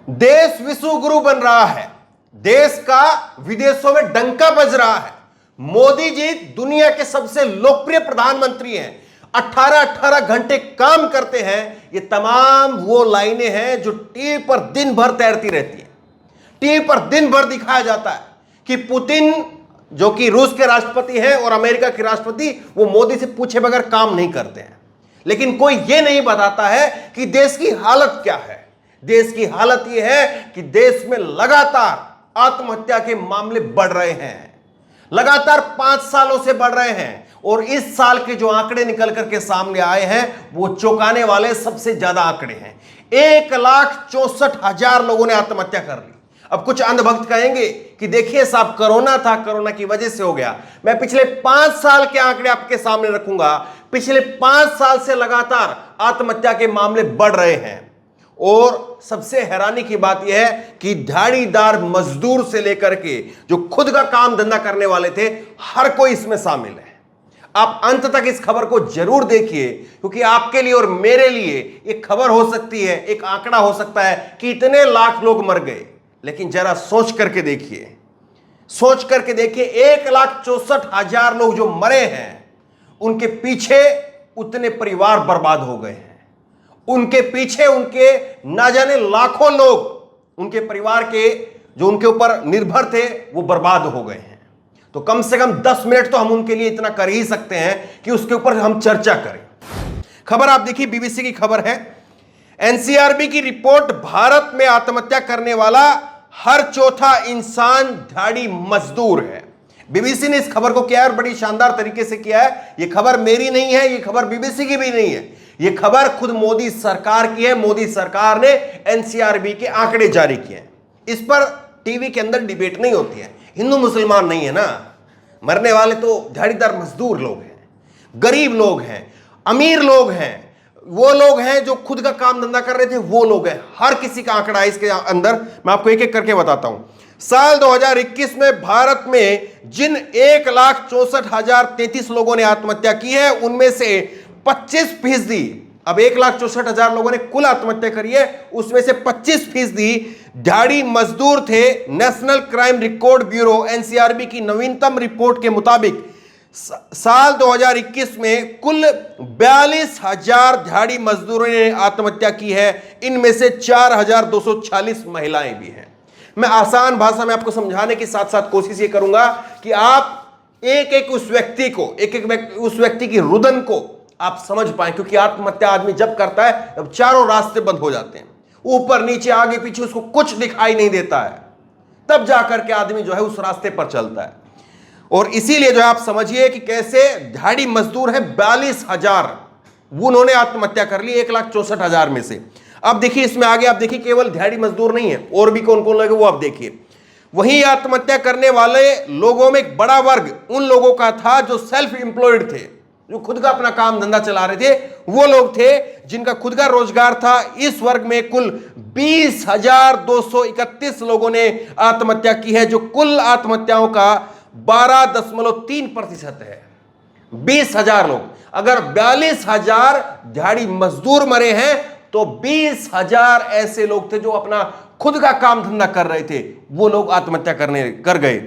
देश विश्व गुरु बन रहा है, देश का विदेशों में डंका बज रहा है। मोदी जी दुनिया के सबसे लोकप्रिय प्रधानमंत्री हैं, 18-18 घंटे काम करते हैं। ये तमाम वो लाइनें हैं जो टीवी पर दिन भर तैरती रहती है। टीवी पर दिन भर दिखाया जाता है कि पुतिन जो कि रूस के राष्ट्रपति हैं और अमेरिका के राष्ट्रपति, वो मोदी से पूछे बगैर काम नहीं करते हैं। लेकिन कोई ये नहीं बताता है कि देश की हालत क्या है। देश की हालत यह है कि देश में लगातार आत्महत्या के मामले बढ़ रहे हैं, लगातार 5 सालों से बढ़ रहे हैं। और इस साल के जो आंकड़े निकल करके सामने आए हैं वो चौंकाने वाले सबसे ज्यादा आंकड़े हैं। 1,64,000 लोगों ने आत्महत्या कर ली। अब कुछ अंधभक्त कहेंगे कि देखिए साहब, कोरोना था, कोरोना की वजह से हो गया। मैं पिछले 5 साल के आंकड़े आपके सामने रखूंगा। पिछले 5 साल से लगातार आत्महत्या के मामले बढ़ रहे हैं। और सबसे हैरानी की बात यह है कि दिहाड़ीदार मजदूर से लेकर के जो खुद का काम धंधा करने वाले थे, हर कोई इसमें शामिल है। आप अंत तक इस खबर को जरूर देखिए, क्योंकि आपके लिए और मेरे लिए एक खबर हो सकती है, एक आंकड़ा हो सकता है कि इतने लाख लोग मर गए। लेकिन जरा सोच करके देखिए, 1,64,000 लोग जो मरे हैं, उनके पीछे उतने परिवार बर्बाद हो गए हैं। उनके पीछे उनके ना जाने लाखों लोग, उनके परिवार के जो उनके ऊपर निर्भर थे, वो बर्बाद हो गए हैं। तो कम से कम 10 मिनट तो हम उनके लिए इतना कर ही सकते हैं कि उसके ऊपर हम चर्चा करें। खबर आप देखिए, बीबीसी की खबर है। एनसीआरबी की रिपोर्ट, भारत में आत्महत्या करने वाला हर चौथा इंसान दिहाड़ी मजदूर है। बीबीसी ने इस खबर को किया है और बड़ी शानदार तरीके से किया है। यह खबर मेरी नहीं है, यह खबर बीबीसी की भी नहीं है, यह खबर खुद मोदी सरकार की है। मोदी सरकार ने एनसीआरबी के आंकड़े जारी किए हैं। इस पर टीवी के अंदर डिबेट नहीं होती है। हिंदू मुसलमान नहीं है ना, मरने वाले तो दिहाड़ीदार मजदूर लोग हैं, गरीब लोग हैं, अमीर लोग हैं, वो लोग हैं जो खुद का काम धंधा कर रहे थे, वो लोग हैं। हर किसी का आंकड़ा है इसके अंदर, मैं आपको एक एक करके बताता हूं। साल 2021 में भारत में जिन 1,64,033 लोगों ने आत्महत्या की है, उनमें से 25%, अब 1,64,000 लोगों ने कुल आत्महत्या करी है, उसमें से 25% दिहाड़ी मजदूर थे। National crime record bureau NCRB की नवीनतम रिपोर्ट के मुताबिक साल 2021 में कुल 42,000 दिहाड़ी मजदूरों ने आत्महत्या की है। इनमें से 4,246 महिलाएं भी हैं। मैं आसान भाषा में आपको समझाने के साथ साथ कोशिश ये करूंगा कि आप एक एक उस व्यक्ति को, उस व्यक्ति की रुदन को आप समझ पाए, क्योंकि आत्महत्या आदमी जब करता है तब चारों रास्ते बंद हो जाते हैं, ऊपर नीचे आगे पीछे उसको कुछ दिखाई नहीं देता है, तब जाकर के आदमी जो है उस रास्ते पर चलता है। और इसीलिए जो है आप समझिए कि कैसे दिहाड़ी मजदूर है 42,000, उन्होंने आत्महत्या कर ली 1,64,000 में से। अब देखिए इसमें आगे आप देखिए, केवल दिहाड़ी मजदूर नहीं है, और भी कौन कौन लोग वो आप देखिए। वहीं आत्महत्या करने वाले लोगों में एक बड़ा वर्ग उन लोगों का था जो सेल्फ एम्प्लॉयड थे, जो खुद का अपना काम धंधा चला रहे थे, वो लोग थे जिनका खुद का रोजगार था। इस वर्ग में कुल 20,231 लोगों ने आत्महत्या की है, जो कुल आत्महत्याओं का 12.3% है। 20,000 लोग, अगर 42,000 दिहाड़ी मजदूर मरे हैं तो 20,000 ऐसे लोग थे जो अपना खुद का काम धंधा कर रहे थे, वो लोग आत्महत्या कर गए।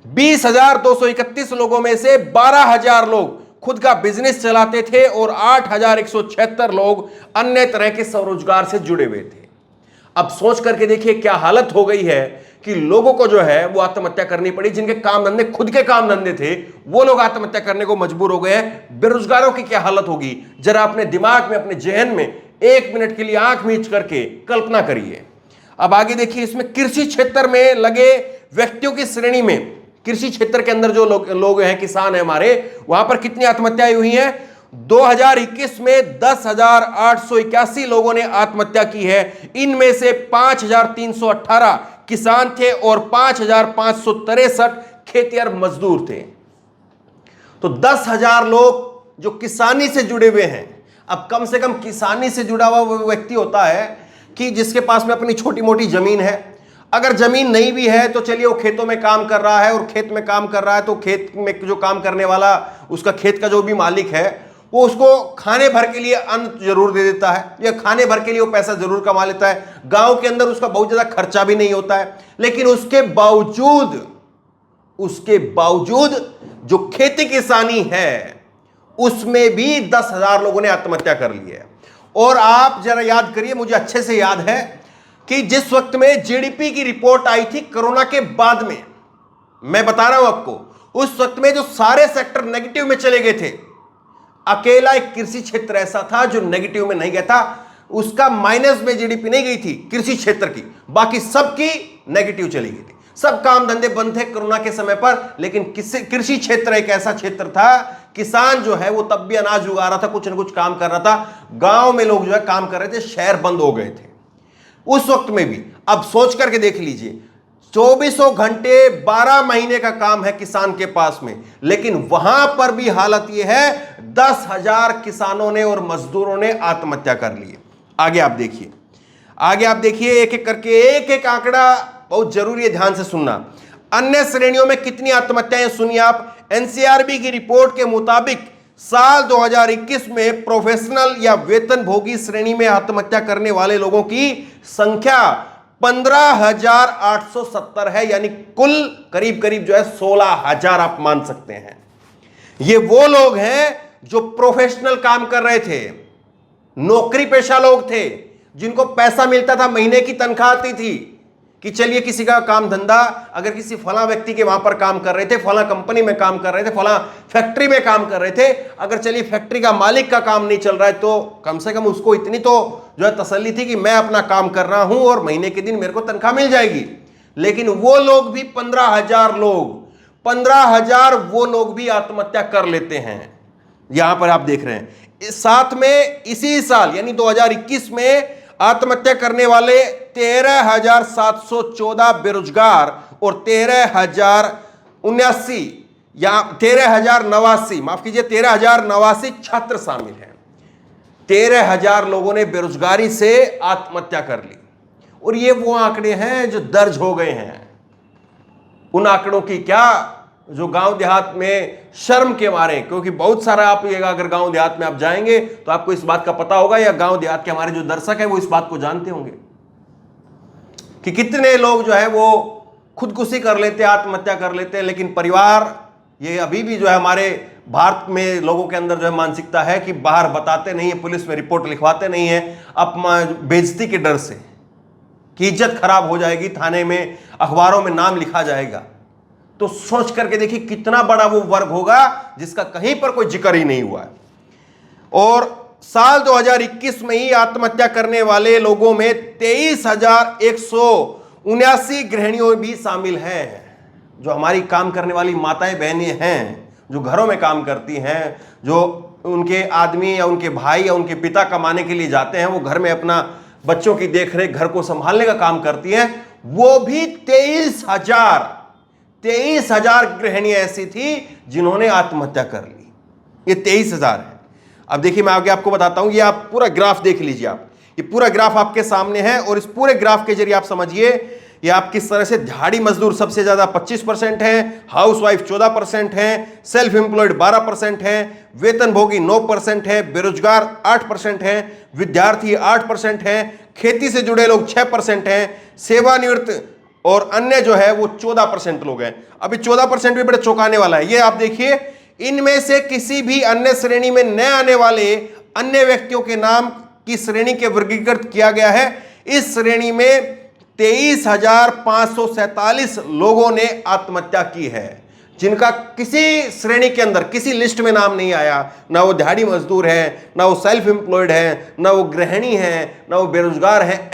20,231 लोगों में से 12,000 लोग खुद का बिजनेस चलाते थे और 8,176 लोग अन्य तरह के स्वरोजगार से जुड़े हुए थे। अब सोच करके देखिए क्या हालत हो गई है कि लोगों को जो है वो आत्महत्या करनी पड़ी। जिनके काम धंधे खुद के काम धंधे थे, वो लोग आत्महत्या करने को मजबूर हो गए हैं। बेरोजगारों की क्या हालत होगी, जरा अपने दिमाग में, अपने जहन में 1 मिनट के लिए आंख मीच करके कल्पना करिए। अब आगे देखिए, इसमें कृषि क्षेत्र में लगे व्यक्तियों की श्रेणी में, कृषि क्षेत्र के अंदर जो लोग हैं, किसान हैं हमारे, वहां पर कितनी आत्महत्याएं हुई हैं? 2021 में 10,881 लोगों ने आत्महत्या की है। इनमें से 5,318 किसान थे और 5,563 खेतिहर मजदूर थे। तो 10,000 लोग जो किसानी से जुड़े हुए हैं। अब कम से कम किसानी से जुड़ा हुआ वो व्यक्ति होता है कि जिसके पास में अपनी छोटी मोटी जमीन है। अगर जमीन नहीं भी है तो चलिए वो खेतों में काम कर रहा है, और खेत में काम कर रहा है तो खेत में जो काम करने वाला, उसका खेत का जो भी मालिक है, वो उसको खाने भर के लिए अन्न जरूर दे देता है, या खाने भर के लिए वो पैसा जरूर कमा लेता है। गांव के अंदर उसका बहुत ज्यादा खर्चा भी नहीं होता है, लेकिन उसके बावजूद जो खेती किसानी है उसमें भी 10,000 लोगों ने आत्महत्या कर ली है। और आप जरा याद करिए, मुझे अच्छे से याद है कि जिस वक्त में जीडीपी की रिपोर्ट आई थी कोरोना के बाद में, मैं बता रहा हूं आपको, उस वक्त में जो सारे सेक्टर नेगेटिव में चले गए थे, अकेला एक कृषि क्षेत्र ऐसा था जो नेगेटिव में नहीं गया था। उसका माइनस में जीडीपी नहीं गई थी कृषि क्षेत्र की, बाकी सबकी नेगेटिव चली गई थी। सब काम धंधे बंद थे कोरोना के समय पर, लेकिन कृषि क्षेत्र एक ऐसा क्षेत्र था, किसान जो है वो तब भी अनाज उगा रहा था, कुछ न कुछ काम कर रहा था। गांव में लोग जो है काम कर रहे थे, शहर बंद हो गए थे उस वक्त में भी। अब सोच करके देख लीजिए, 24 घंटे 12 महीने का काम है किसान के पास में, लेकिन वहां पर भी हालत यह है 10,000 किसानों ने और मजदूरों ने आत्महत्या कर ली। आगे आप देखिए, एक एक करके एक एक आंकड़ा बहुत जरूरी है, ध्यान से सुनना। अन्य श्रेणियों में कितनी आत्महत्याएं, सुनिए आप। एनसीआरबी की रिपोर्ट के मुताबिक साल 2021 में प्रोफेशनल या वेतनभोगी श्रेणी में आत्महत्या करने वाले लोगों की संख्या 15,870 है, यानी कुल करीब करीब जो है 16,000 आप मान सकते हैं। ये वो लोग हैं जो प्रोफेशनल काम कर रहे थे, नौकरी पेशा लोग थे, जिनको पैसा मिलता था, महीने की तनख्वाह आती थी कि चलिए किसी का काम धंधा, अगर किसी फला व्यक्ति के वहां पर काम कर रहे थे, फला कंपनी में काम कर रहे थे, फला फैक्ट्री में काम कर रहे थे, अगर चलिए फैक्ट्री का मालिक का काम नहीं चल रहा है तो कम से कम उसको इतनी तो जो है तसल्ली थी कि मैं अपना काम कर रहा हूं और महीने के दिन मेरे को तनख्वाह मिल जाएगी। लेकिन वो लोग भी 15,000 वो लोग भी आत्महत्या कर लेते हैं। यहां पर आप देख रहे हैं, साथ में इसी साल यानी 2021 में आत्महत्या करने वाले 13,714 बेरोजगार और 13,089 छात्र शामिल हैं। 13,000 लोगों ने बेरोजगारी से आत्महत्या कर ली। और ये वो आंकड़े हैं जो दर्ज हो गए हैं। उन आंकड़ों की क्या, जो गांव देहात में शर्म के मारे, क्योंकि बहुत सारा आप ये अगर गांव देहात में आप जाएंगे तो आपको इस बात का पता होगा, या गांव देहात के हमारे जो दर्शक हैं वो इस बात को जानते होंगे कि कितने लोग जो है वो खुदकुशी कर लेते हैं, आत्महत्या कर लेते हैं। लेकिन परिवार, ये अभी भी जो है हमारे भारत में लोगों के अंदर जो है मानसिकता है कि बाहर बताते नहीं है, पुलिस में रिपोर्ट लिखवाते नहीं है, बेइज्जती के डर से कि इज्जत खराब हो जाएगी, थाने में अखबारों में नाम लिखा जाएगा। तो सोच करके देखिए कितना बड़ा वो वर्ग होगा जिसका कहीं पर कोई जिक्र ही नहीं हुआ है। और साल 2021 में ही आत्महत्या करने वाले लोगों में 23,179 गृहिणियों भी शामिल हैं, जो हमारी काम करने वाली माताएं बहनें हैं, जो घरों में काम करती हैं, जो उनके आदमी या उनके भाई या उनके पिता कमाने के लिए जाते हैं, वो घर में अपना बच्चों की देखरेख, घर को संभालने का काम करती हैं। वो भी 23,000 गृहिणियां ऐसी थी जिन्होंने आत्महत्या कर ली। ये 23,000 है। अब देखिए, मैं आगे आपको बताता हूं, ये आप पूरा ग्राफ देख लीजिए। आप ये पूरा ग्राफ आपके सामने है, और इस पूरे ग्राफ के जरिए आप समझिए ये आप किस तरह से दिहाड़ी मजदूर सबसे ज्यादा 25% है, हाउसवाइफ 14% है, सेल्फ एम्प्लॉयड 12% है, वेतनभोगी 9% है, बेरोजगार 8% है, विद्यार्थी 8% है, खेती से जुड़े लोग 6% हैं, सेवानिवृत्त और अन्य जो है वो 14% लोग हैं। अभी 14% भी बड़े चौंकाने वाला है। ये आप देखिए, इनमें से किसी भी अन्य श्रेणी में न आने वाले अन्य व्यक्तियों के नाम की श्रेणी के वर्गीकृत किया गया है। इस श्रेणी में 23,547 लोगों ने आत्महत्या की है, जिनका किसी श्रेणी के अंदर किसी लिस्ट में नाम नहीं आया। ना वो दिहाड़ी मजदूर है, ना वो सेल्फ एम्प्लॉयड है, ना वो गृहिणी है, ना वो बेरोजगार है।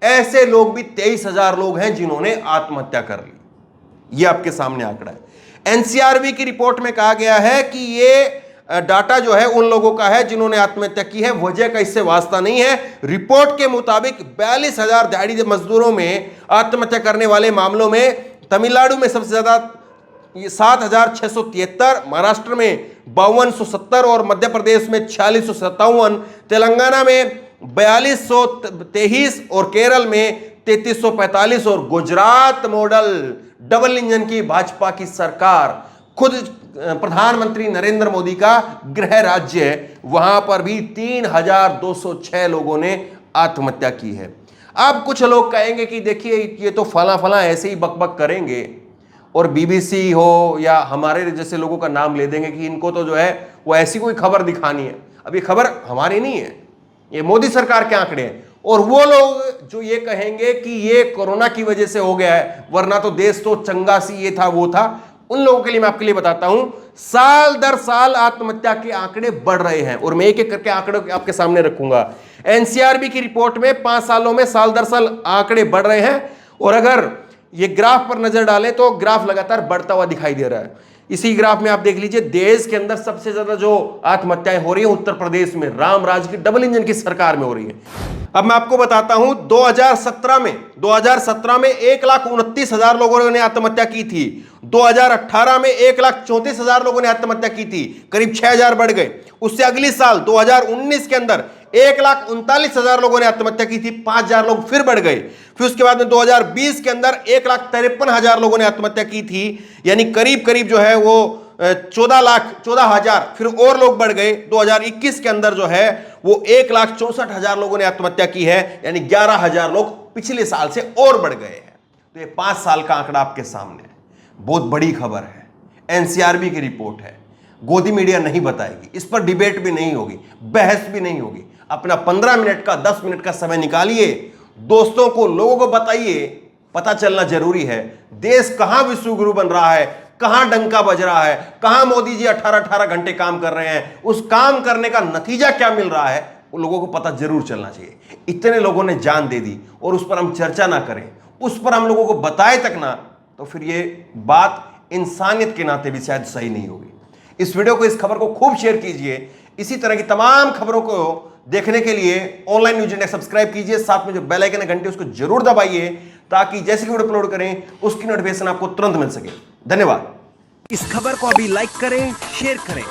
ऐसे लोग भी 23,000 लोग हैं जिन्होंने आत्महत्या कर ली। ये आपके सामने आंकड़ा है। एनसीआरबी की रिपोर्ट में कहा गया है कि ये डाटा जो है उन लोगों का है जिन्होंने आत्महत्या की है, वजह का इससे वास्ता नहीं है। रिपोर्ट के मुताबिक 42,000 दिहाड़ी मजदूरों में आत्महत्या करने वाले मामलों में तमिलनाडु में सबसे ज्यादा 7,673, महाराष्ट्र में 5,270 और मध्य प्रदेश में 4,657, तेलंगाना में 4,223 और केरल में 3,345 और गुजरात मॉडल डबल इंजन की भाजपा की सरकार खुद प्रधानमंत्री नरेंद्र मोदी का गृह राज्य है, वहां पर भी 3206 लोगों ने आत्महत्या की है। अब कुछ लोग कहेंगे कि देखिए ये तो फला फला ऐसे ही बकबक करेंगे और बीबीसी हो या हमारे जैसे लोगों का नाम ले देंगे कि इनको तो जो है वो ऐसी कोई खबर दिखानी है। अब ये खबर हमारी नहीं है, ये मोदी सरकार के आंकड़े हैं। और वो लोग जो ये कहेंगे कि ये कोरोना की वजह से हो गया है, वरना तो देश तो चंगा सी ये था वो था, उन लोगों के लिए मैं आपके लिए बताता हूं, साल दर साल आत्महत्या के आंकड़े बढ़ रहे हैं। और मैं एक एक करके आंकड़े आपके सामने रखूंगा। एनसीआरबी की रिपोर्ट में 5 सालों में साल दर साल आंकड़े बढ़ रहे हैं। और अगर ये ग्राफ पर नजर डालें तो ग्राफ लगातार बढ़ता हुआ दिखाई दे रहा है। इसी ग्राफ में आप देख लीजिए, देश के अंदर सबसे ज्यादा जो आत्महत्याएं हो रही है उत्तर प्रदेश में, राम राज की डबल इंजन की सरकार में हो रही है। अब मैं आपको बताता हूं, 2017 में 1,29,000 लोगों ने आत्महत्या की थी। 2018 में 1,34,000 लोगों ने आत्महत्या की थी, करीब 6,000 बढ़ गए। उससे अगली साल 2019 के अंदर 1,39,000 लोगों ने आत्महत्या की थी, 5,000 लोग फिर बढ़ गए। फिर उसके बाद में 2020 के अंदर 1,53,000 लोगों ने आत्महत्या की थी, यानी करीब करीब जो है वो 14,000 फिर और लोग बढ़ गए। 2021 के अंदर जो है वो 1,64,000 लोगों ने आत्महत्या की है, यानी 11,000 लोग पिछले साल से और बढ़ गए हैं। तो ये 5 साल का आंकड़ा आपके सामने है। बहुत बड़ी खबर है, एनसीआरबी की रिपोर्ट है, गोदी मीडिया नहीं बताएगी, इस पर डिबेट भी नहीं होगी, बहस भी नहीं होगी। अपना 15 मिनट का 10 मिनट का समय निकालिए, दोस्तों को लोगों को बताइए। पता चलना जरूरी है देश कहां विश्वगुरु बन रहा है, कहां डंका बज रहा है, कहां मोदी जी 18-18 घंटे काम कर रहे हैं, उस काम करने का नतीजा क्या मिल रहा है, वो लोगों को पता जरूर चलना चाहिए। इतने लोगों ने जान दे दी और उस पर हम चर्चा ना करें, उस पर हम लोगों को बताए तक ना, तो फिर ये बात इंसानियत के नाते भी शायद सही नहीं होगी। इस वीडियो को, इस खबर को खूब शेयर कीजिए। इसी तरह की तमाम खबरों को देखने के लिए ऑनलाइन न्यूज इंडिया सब्सक्राइब कीजिए, साथ में जो बेल आइकन है घंटे उसको जरूर दबाइए, ताकि जैसे कि वीडियो अपलोड करें उसकी नोटिफिकेशन आपको तुरंत मिल सके। धन्यवाद। इस खबर को अभी लाइक करें, शेयर करें,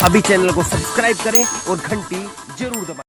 अभी चैनल को सब्सक्राइब करें और घंटी जरूर दबाएं।